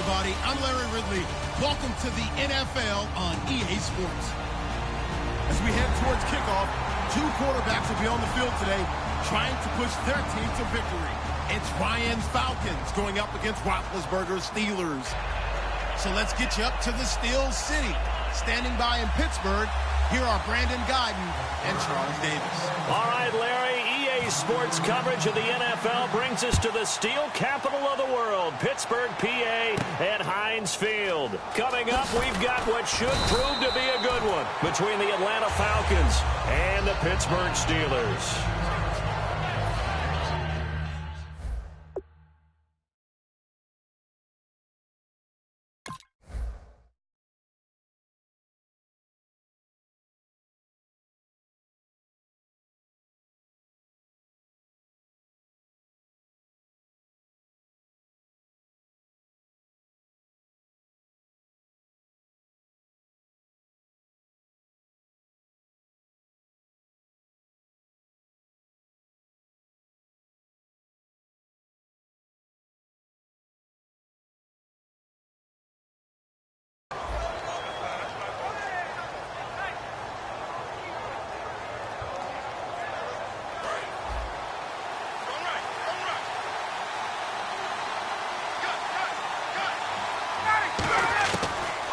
everybody. I'm Larry Ridley. Welcome to the NFL on EA Sports. As we head towards kickoff, two quarterbacks will be on the field today trying to push their team to victory. It's Ryan's Falcons going up against Roethlisberger's Steelers. So let's get you up to the Steel City. Standing by in Pittsburgh, here are Brandon Guyton and Charles Davis. All right, Larry, EA Sports coverage of the NFL brings us to the steel capital of the world, Pittsburgh, PA, at Heinz Field. Coming up, we've got what should prove to be a good one between the Atlanta Falcons and the Pittsburgh Steelers.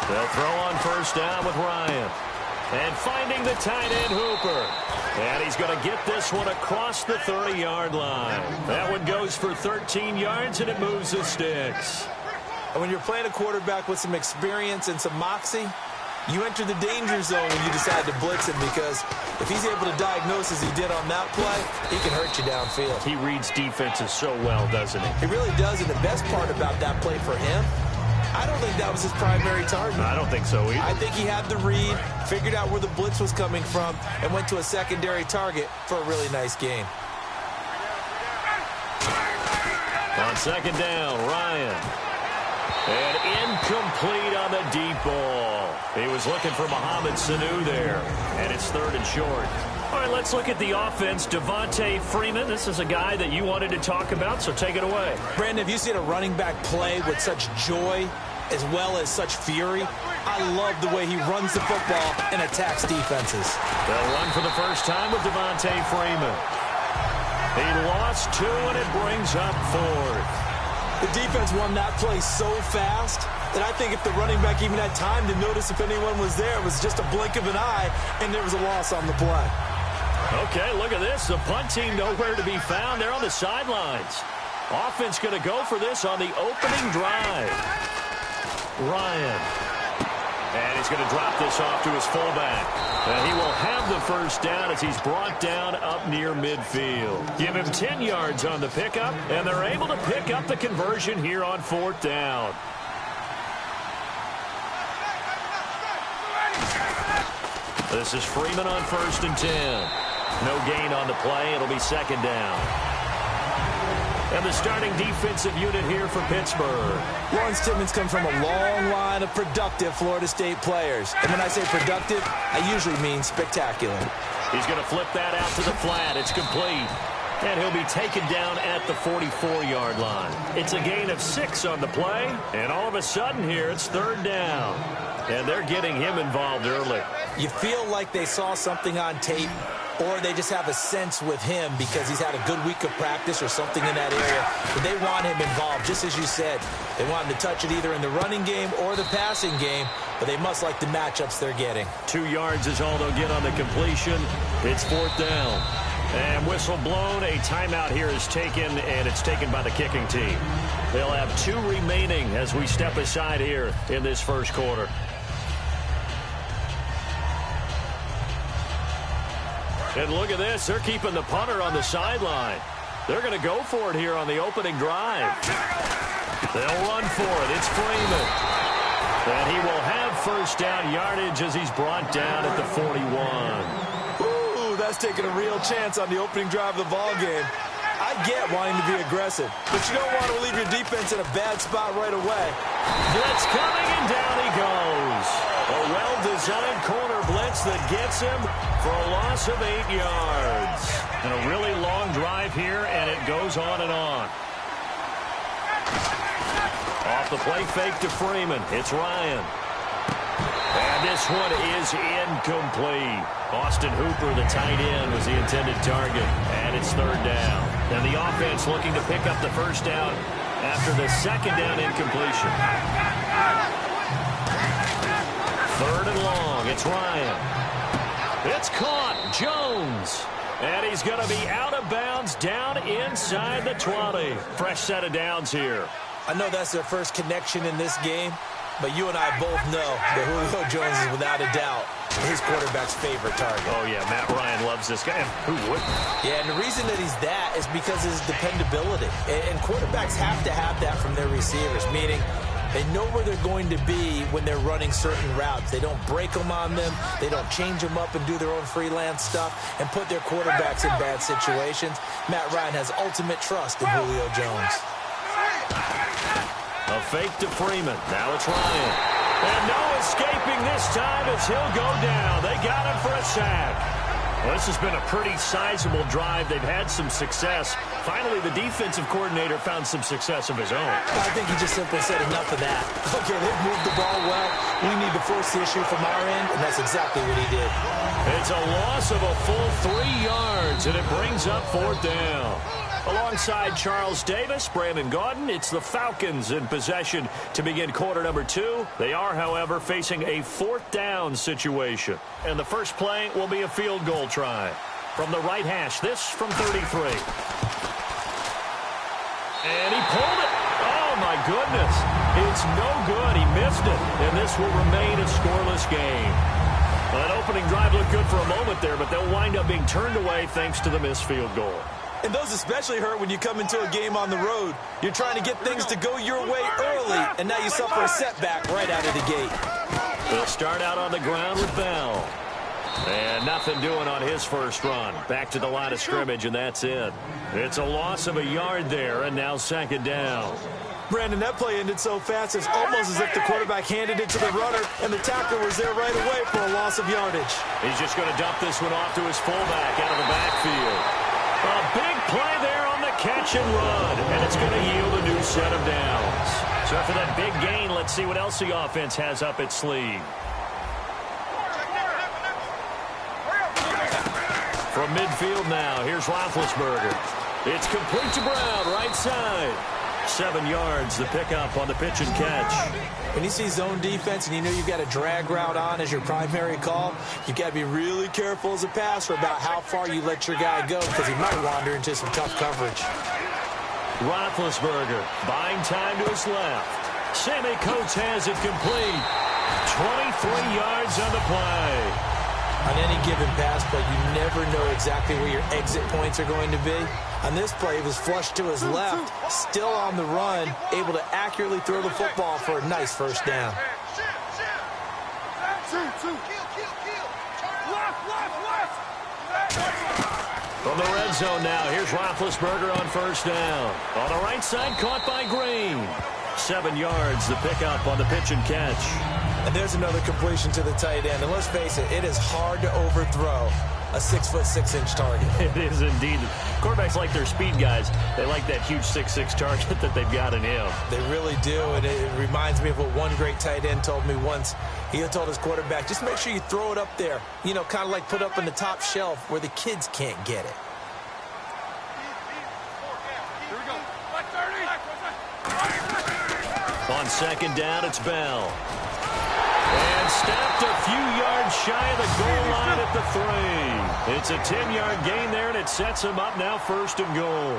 They'll throw on first down with Ryan. And finding the tight end, Hooper. And he's going to get this one across the 30-yard line. That one goes for 13 yards, and it moves the sticks. And when you're playing a quarterback with some experience and some moxie, you enter the danger zone when you decide to blitz him, because if he's able to diagnose as he did on that play, he can hurt you downfield. He reads defenses so well, doesn't he? He really does, and the best part about that play for him, I don't think that was his primary target. I don't think so either. I think he had the read, figured out where the blitz was coming from, and went to a secondary target for a really nice game. On second down, Ryan. And incomplete on the deep ball. He was looking for Mohamed Sanu there. And it's third and short. All right, let's look at the offense. Devontae Freeman, this is a guy that you wanted to talk about, so take it away. Brandon, have you seen a running back play with such joy as well as such fury? I love the way he runs the football and attacks defenses. They'll run for the first time with Devontae Freeman. He lost two, and it brings up fourth. The defense won that play so fast that I think if the running back even had time to notice if anyone was there, it was just a blink of an eye, and there was a loss on the play. Okay, look at this. The punt team nowhere to be found. They're on the sidelines. Offense going to go for this on the opening drive. Ryan. And he's going to drop this off to his fullback. And he will have the first down as he's brought down up near midfield. Give him 10 yards on the pickup, and they're able to pick up the conversion here on fourth down. This is Freeman on first and 10. No gain on the play. It'll be second down. And the starting defensive unit here for Pittsburgh. Lawrence Timmons comes from a long line of productive Florida State players. And when I say productive, I usually mean spectacular. He's going to flip that out to the flat. It's complete. And he'll be taken down at the 44-yard line. It's a gain of 6 on the play. And all of a sudden here, it's third down. And they're getting him involved early. You feel like they saw something on tape, or they just have a sense with him because he's had a good week of practice or something in that area. But they want him involved, just as you said. They want him to touch it either in the running game or the passing game, but they must like the matchups they're getting. 2 yards is all they'll get on the completion. It's fourth down. And whistle blown. A timeout here is taken, and it's taken by the kicking team. They'll have 2 remaining as we step aside here in this first quarter. And look at this. They're keeping the punter on the sideline. They're going to go for it here on the opening drive. They'll run for it. It's Freeman. And he will have first down yardage as he's brought down at the 41. Ooh, that's taking a real chance on the opening drive of the ball game. I get wanting to be aggressive, but you don't want to leave your defense in a bad spot right away. Blitz coming, and down he goes. A well-designed corner blitz that gets him for a loss of 8 yards. And a really long drive here, and it goes on and on. Off the play fake to Freeman. It's Ryan. And this one is incomplete. Austin Hooper, the tight end, was the intended target. And it's third down. And the offense looking to pick up the first down after the second down incompletion. Third and long. It's Ryan. It's caught. Jones. And he's going to be out of bounds down inside the 20. Fresh set of downs here. I know that's their first connection in this game, but you and I both know that Julio Jones is without a doubt his quarterback's favorite target. Oh, yeah, Matt Ryan loves this guy. Who wouldn't? Yeah, and the reason that he's that is because of his dependability. And quarterbacks have to have that from their receivers, meaning they know where they're going to be when they're running certain routes. They don't break them on them. They don't change them up and do their own freelance stuff and put their quarterbacks in bad situations. Matt Ryan has ultimate trust in Julio Jones. A fake to Freeman. Now it's Ryan. And no escaping this time as he'll go down. They got him for a sack. Well, this has been a pretty sizable drive. They've had some success. Finally, the defensive coordinator found some success of his own. I think he just simply said enough of that. Okay, they've moved the ball well. We need to force the issue from our end, and that's exactly what he did. It's a loss of a full 3 yards, and it brings up fourth down. Alongside Charles Davis, Brandon Gaudin, it's the Falcons in possession to begin quarter number 2. They are, however, facing a fourth down situation. And the first play will be a field goal try. From the right hash, this from 33. And he pulled it. Oh, my goodness. It's no good. He missed it. And this will remain a scoreless game. That opening drive looked good for a moment there, but they'll wind up being turned away thanks to the missed field goal. And those especially hurt when you come into a game on the road. You're trying to get things to go your way early, and now you suffer a setback right out of the gate. They'll start out on the ground with Bell. And nothing doing on his first run. Back to the line of scrimmage, and that's it. It's a loss of a yard there, and now second down. Brandon, that play ended so fast, it's almost as if the quarterback handed it to the runner, and the tackler was there right away for a loss of yardage. He's just going to dump this one off to his fullback out of the backfield. A big play there on the catch and run, and it's going to yield a new set of downs. So after that big gain, let's see what else the offense has up its sleeve. From midfield now, here's Roethlisberger. It's complete to Brown, right side. 7 yards, the pickup on the pitch and catch. When you see zone defense and you know you've got a drag route on as your primary call, you've got to be really careful as a passer about how far you let your guy go because he might wander into some tough coverage. Roethlisberger buying time to his left. Sammy Coates has it complete. 23 yards on the play. On any given pass play, you never know exactly where your exit points are going to be. On this play, it was flushed to his left, still on the run, able to accurately throw the football for a nice first down. From the red zone now, here's Roethlisberger on first down. On the right side, caught by Green. 7 yards, the pickup on the pitch and catch. And there's another completion to the tight end. And let's face it, it is hard to overthrow a 6'6" target. It is indeed. Quarterbacks like their speed guys. They like that huge 6'6" target that they've got in him. They really do, and it reminds me of what one great tight end told me once. He told his quarterback, just make sure you throw it up there. You know, kind of like put up on the top shelf where the kids can't get it. On second down, it's Bell. And stopped a few yards shy of the goal line at the 3. It's a 10-yard gain there, and it sets him up now first and goal.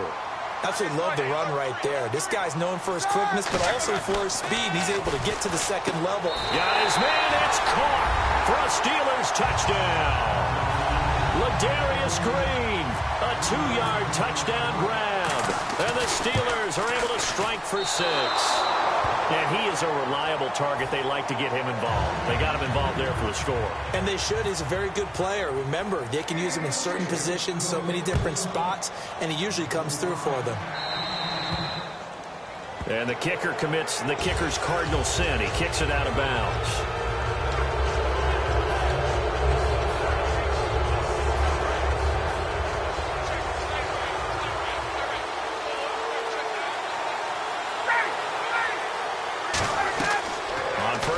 Absolutely love the run right there. This guy's known for his quickness, but also for his speed. He's able to get to the second level. Got his man. It's caught for a Steelers touchdown. Ladarius Green, a 2-yard touchdown grab. And the Steelers are able to strike for 6. And he is a reliable target. They like to get him involved. They got him involved there for the score. And they should. He's a very good player. Remember, they can use him in certain positions, so many different spots, and he usually comes through for them. And the kicker commits the kicker's cardinal sin. He kicks it out of bounds.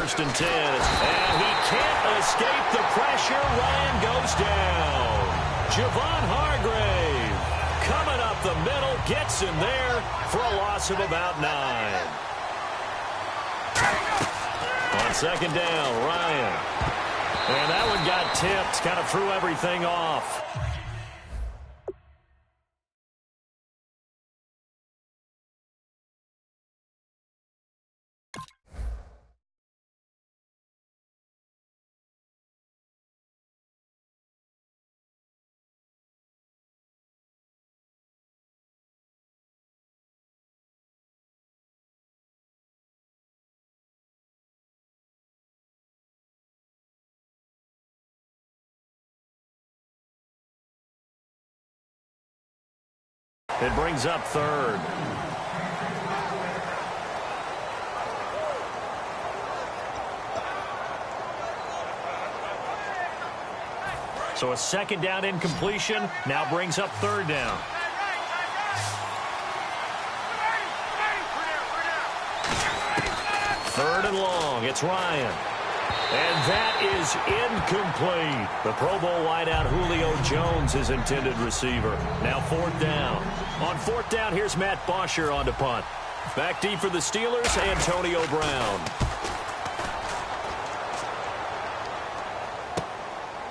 first and 10. And he can't escape the pressure. Ryan goes down. Javon Hargrave coming up the middle, gets him there for a loss of about 9. On second down, Ryan. And that one got tipped, kind of threw everything off. It brings up third. So a second down incompletion now brings up third down. Third and long. It's Ryan. And that is incomplete. The Pro Bowl wideout Julio Jones, his intended receiver. Now fourth down. On fourth down, here's Matt Bosher on to punt. Back deep for the Steelers, Antonio Brown.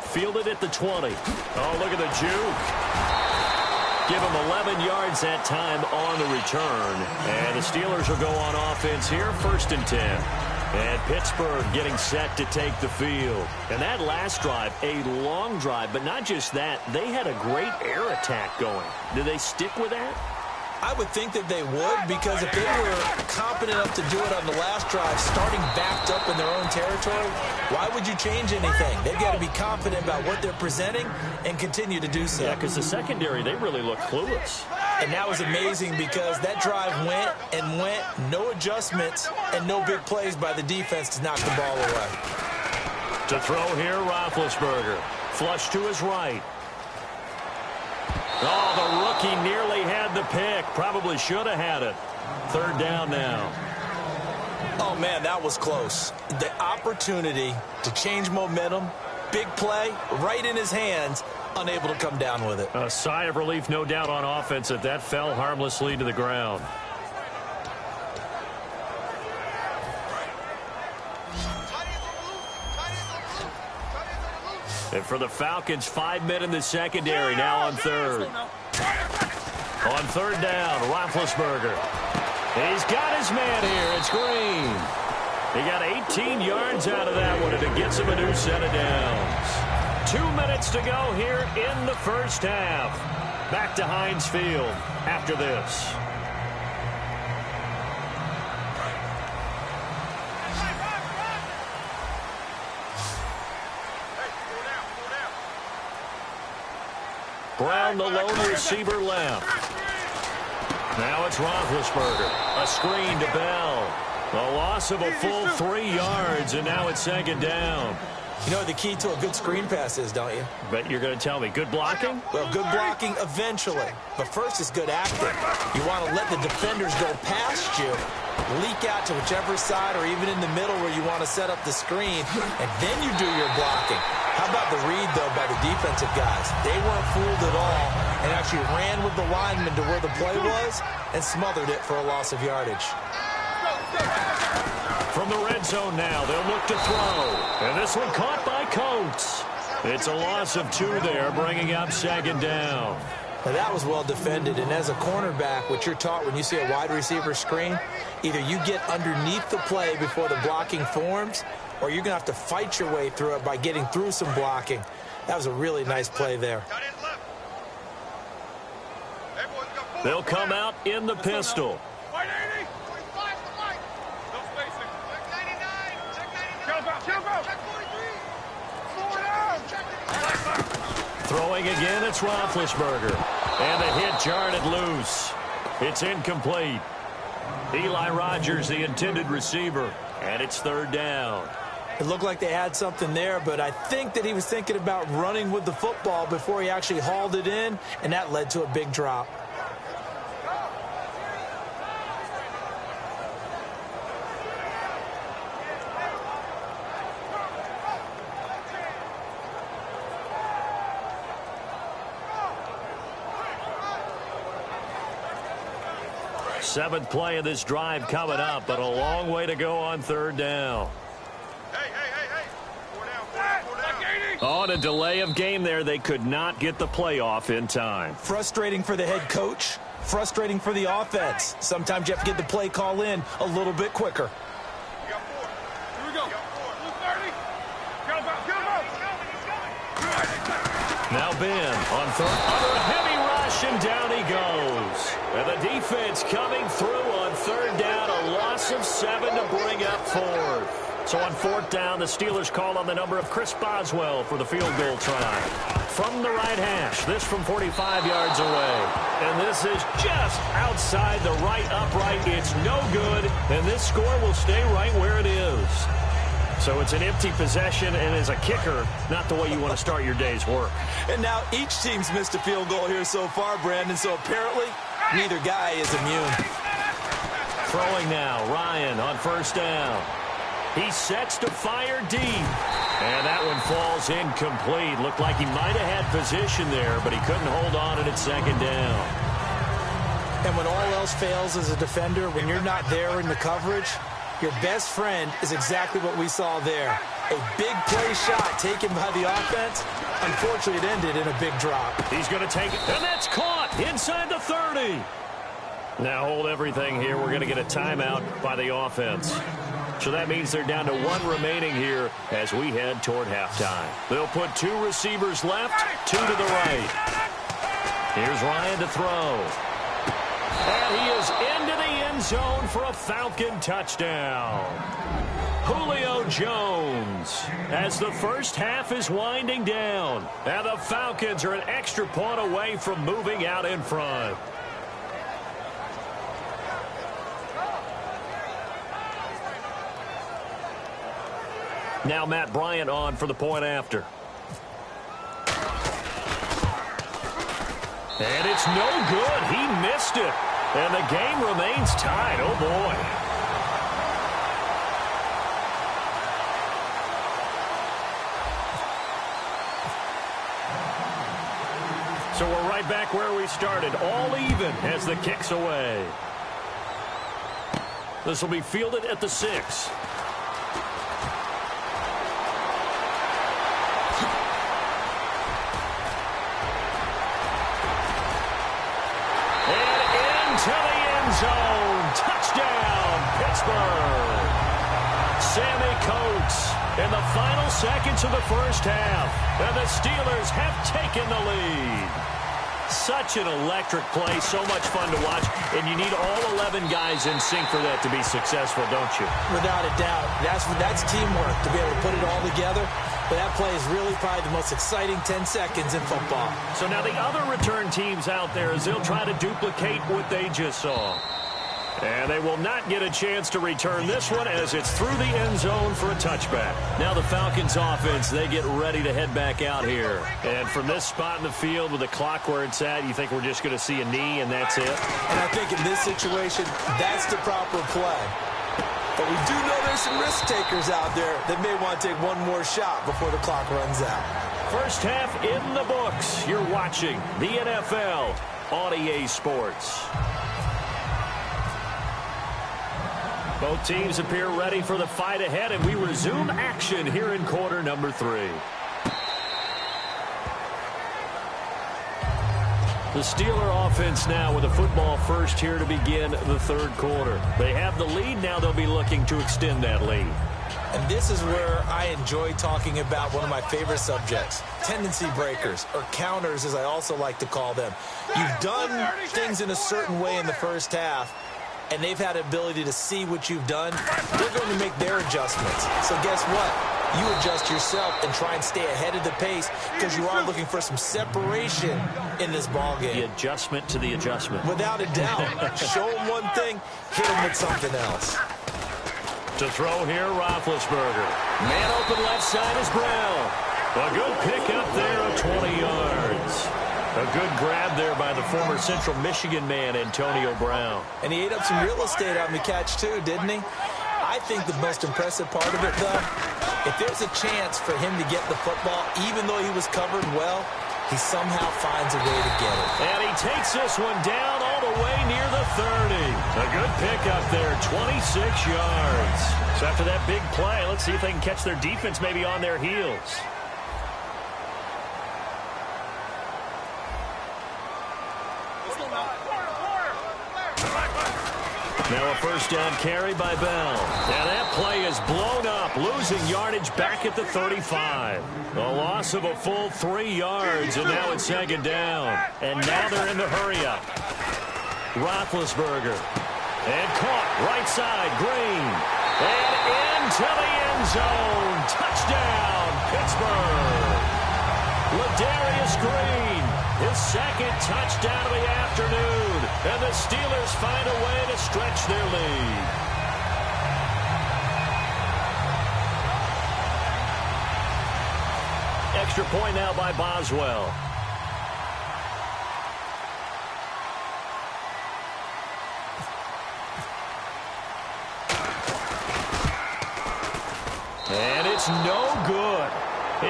Fielded at the 20. Oh, look at the juke. Give him 11 yards that time on the return. And the Steelers will go on offense here, first and 10. And Pittsburgh getting set to take the field. And that last drive, a long drive, but not just that. They had a great air attack going. Do they stick with that? I would think that they would, because if they were competent enough to do it on the last drive, starting backed up in their own territory, why would you change anything? They've got to be confident about what they're presenting and continue to do so. Yeah, because the secondary, they really look clueless. And that was amazing because that drive went and went, no adjustments, and no big plays by the defense to knock the ball away. To throw here, Roethlisberger. Flush to his right. Oh, the rookie nearly had the pick. Probably should have had it. Third down now. Oh, man, that was close. The opportunity to change momentum, big play, right in his hands, unable to come down with it. A sigh of relief, no doubt, on offense that fell harmlessly to the ground. And for the Falcons, 5 men in the secondary now on third. On third down, Roethlisberger. He's got his man here. It's Green. He got 18 yards out of that one, and it gets him a new set of downs. 2 minutes to go here in the first half. Back to Heinz Field after this. Brown, the lone receiver, left. Now it's Roethlisberger. A screen to Bell. A loss of a full 3 yards, and now it's second down. You know what the key to a good screen pass is, don't you? Bet you're going to tell me. Good blocking? Well, good blocking eventually. But first is good acting. You want to let the defenders go past you, leak out to whichever side or even in the middle where you want to set up the screen, and then you do your blocking. How about the read, though, by the defensive guys? They weren't fooled at all and actually ran with the lineman to where the play was and smothered it for a loss of yardage. From the red zone now, they'll look to throw. And this one caught by Coates. It's a loss of 2 there, bringing up second down. Now, that was well defended, and as a cornerback, what you're taught when you see a wide receiver screen, either you get underneath the play before the blocking forms, or you're going to have to fight your way through it by getting through some blocking. That was a really nice play there. They'll come out in the pistol. Throwing again, it's Roethlisberger. And the hit jarred it loose. It's incomplete. Eli Rogers, the intended receiver. And it's third down. It looked like they had something there, but I think that he was thinking about running with the football before he actually hauled it in, and that led to a big drop. Seventh play of this drive coming up, but a long way to go on third down. Hey. On a delay of game there, they could not get the playoff in time. Frustrating for the head coach, frustrating for the offense. Sometimes you have to get the play call in a little bit quicker. You got 4. Here we go. Now Ben on third. Under a heavy rush, and down he goes. And the defense coming through on third down, a loss of 7 to bring up fourth. So on fourth down, the Steelers call on the number of Chris Boswell for the field goal try. From the right hash, this from 45 yards away. And this is just outside the right upright. It's no good, and this score will stay right where it is. So it's an empty possession, and as a kicker, not the way you want to start your day's work. And now each team's missed a field goal here so far, Brandon, so apparently neither guy is immune. Throwing now, Ryan on first down. He sets to fire deep. And that one falls incomplete. Looked like he might have had position there, but he couldn't hold on it at second down. And when all else fails as a defender, when you're not there in the coverage, your best friend is exactly what we saw there. A big play shot taken by the offense. Unfortunately, it ended in a big drop. He's going to take it, and that's caught inside the 30. Now hold everything here. We're going to get a timeout by the offense. So that means they're down to 1 remaining here as we head toward halftime. They'll put 2 receivers left, 2 to the right. Here's Ryan to throw. And he is into the end zone for a Falcon touchdown. Julio Jones, as the first half is winding down. And the Falcons are an extra point away from moving out in front. Now Matt Bryant on for the point after. And it's no good. He missed it. And the game remains tied. Oh, boy. So we're right back where we started. All even as the kick's away. This will be fielded at the 6. To the end zone. Touchdown, Pittsburgh. Sammy Coates in the final seconds of the first half. And the Steelers have taken the lead. Such an electric play. So much fun to watch. And you need all 11 guys in sync for that to be successful, don't you? Without a doubt. That's teamwork to be able to put it all together. But that play is really probably the most exciting 10 seconds in football. So now the other return teams out there as they'll try to duplicate what they just saw. And they will not get a chance to return this one as it's through the end zone for a touchback. Now the Falcons offense, they get ready to head back out here. And from this spot in the field with the clock where it's at, you think we're just going to see a knee and that's it? And I think in this situation, that's the proper play. But we do know there's some risk takers out there that may want to take one more shot before the clock runs out. First half in the books. You're watching the NFL on EA Sports. Both teams appear ready for the fight ahead, and we resume action here in quarter number 3. The Steeler offense now with a football first here to begin the third quarter. They have the lead. Now they'll be looking to extend that lead. And this is where I enjoy talking about one of my favorite subjects, tendency breakers, or counters as I also like to call them. You've done things in a certain way in the first half, and they've had the ability to see what you've done. They're going to make their adjustments. So guess what? You adjust yourself and try and stay ahead of the pace because you are looking for some separation in this ball game. The adjustment to the adjustment. Without a doubt. Show them one thing, hit them with something else. To throw here, Roethlisberger. Man open left side is Brown. A good pickup there of 20 yards. A good grab there by the former Central Michigan man, Antonio Brown. And he ate up some real estate on the catch, too, didn't he? I think the most impressive part of it, though, if there's a chance for him to get the football, even though he was covered well, he somehow finds a way to get it. And he takes this one down all the way near the 30. A good pickup there, 26 yards. So after that big play, let's see if they can catch their defense maybe on their heels. Now a first down carry by Bell. And that play is blown up, losing yardage back at the 35. A loss of a full 3 yards, and now it's second down. And now they're in the hurry-up. Roethlisberger. And caught right side, Green. And into the end zone. Touchdown, Pittsburgh. Ladarius Green, his second touchdown of the afternoon. And the Steelers find a way to stretch their lead. Extra point now by Boswell. And it's no good.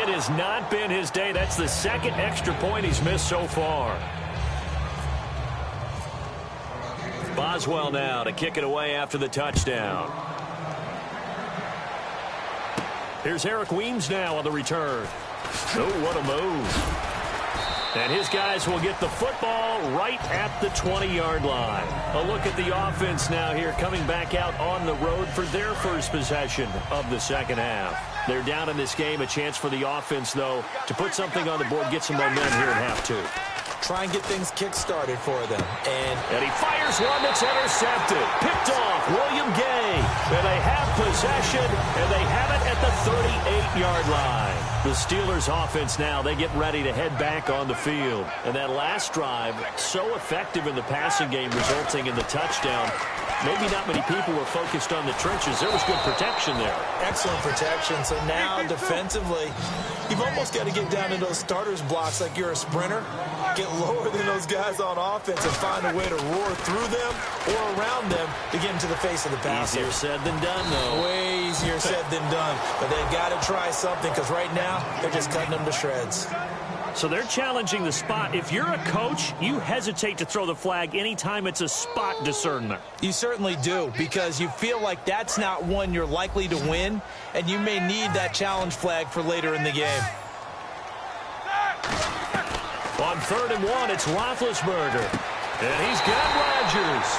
It has not been his day. That's the second extra point he's missed so far. Boswell now to kick it away after the touchdown. Here's Eric Weems now on the return. Oh, what a move. And his guys will get the football right at the 20-yard line. A look at the offense now here, coming back out on the road for their first possession of the second half. They're down in this game. A chance for the offense, though, to put something on the board, get some momentum here at half two. Try and get things kick-started for them. And he fires one that's intercepted. Picked off, William Gay. And they have possession, and they have it at the 38-yard line. The Steelers' offense now, they get ready to head back on the field. And that last drive, so effective in the passing game, resulting in the touchdown. Maybe not many people were focused on the trenches. There was good protection there. Excellent protection. So now, defensively, you've almost got to get down to those starters blocks like you're a sprinter. Get lower than those guys on offense and find a way to roar through them or around them to get into the face of the passer. Easier said than done, though. Way easier said than done. But they've got to try something because right now they're just cutting them to shreds. So they're challenging the spot. If you're a coach, you hesitate to throw the flag anytime it's a spot discernment. You certainly do, because you feel like that's not one you're likely to win, and you may need that challenge flag for later in the game. On 3rd and 1, it's Roethlisberger. And he's got Rodgers.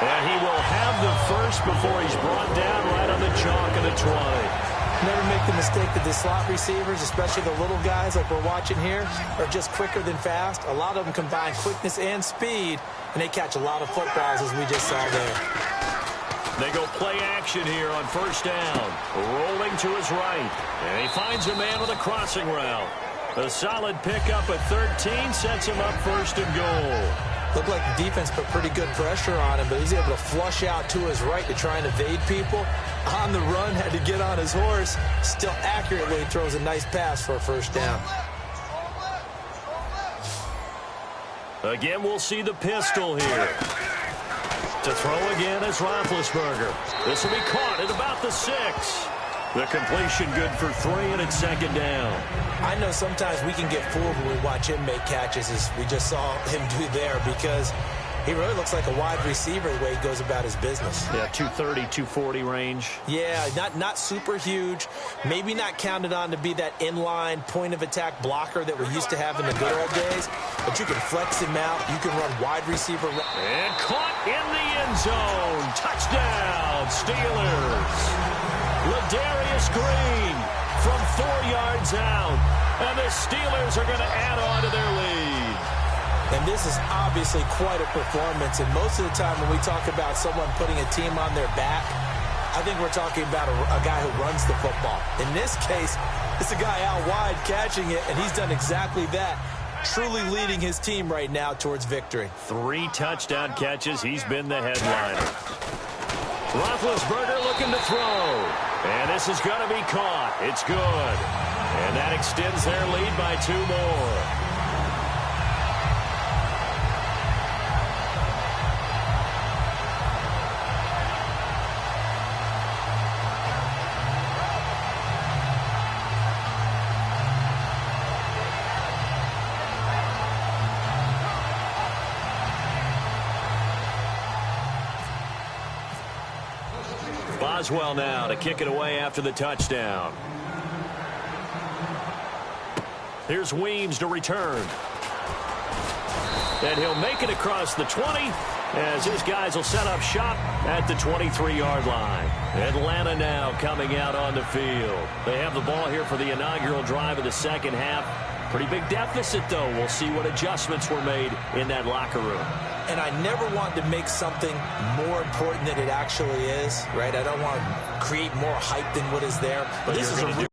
And he will have the first before he's brought down right on the chalk of the 20. Never make the mistake that the slot receivers, especially the little guys like we're watching here, are just quicker than fast. A lot of them combine quickness and speed, and they catch a lot of footballs, as we just saw there. They go play action here on first down. Rolling to his right. And he finds a man with a crossing route. A solid pickup at 13 sets him up 1st and goal. Looked like the defense put pretty good pressure on him, but he's able to flush out to his right to try and evade people. On the run, had to get on his horse. Still accurately throws a nice pass for a first down. Again, we'll see the pistol here. To throw again is Roethlisberger. This will be caught at about the 6. The completion good for 3, and it's second down. I know sometimes we can get fooled when we watch him make catches, as we just saw him do there, because he really looks like a wide receiver the way he goes about his business. Yeah, 230, 240 range. Yeah, not super huge. Maybe not counted on to be that inline point-of-attack blocker that we used to have in the good old days, but you can flex him out. You can run wide receiver. And caught in the end zone. Touchdown, Steelers. Ladarius Green from 4 yards out. And the Steelers are going to add on to their lead. And this is obviously quite a performance. And most of the time when we talk about someone putting a team on their back, I think we're talking about a guy who runs the football. In this case, it's a guy out wide catching it, and he's done exactly that. Truly leading his team right now towards victory. 3 touchdown catches. He's been the headliner. Roethlisberger looking to throw. And this is going to be caught. It's good. And that extends their lead by 2 more. Boswell now to kick it away after the touchdown. Here's Weems to return. And he'll make it across the 20 as his guys will set up shop at the 23-yard line. Atlanta now coming out on the field. They have the ball here for the inaugural drive of the second half. Pretty big deficit, though. We'll see what adjustments were made in that locker room. And I never want to make something more important than it actually is, right? I don't want to create more hype than what is there. But this is a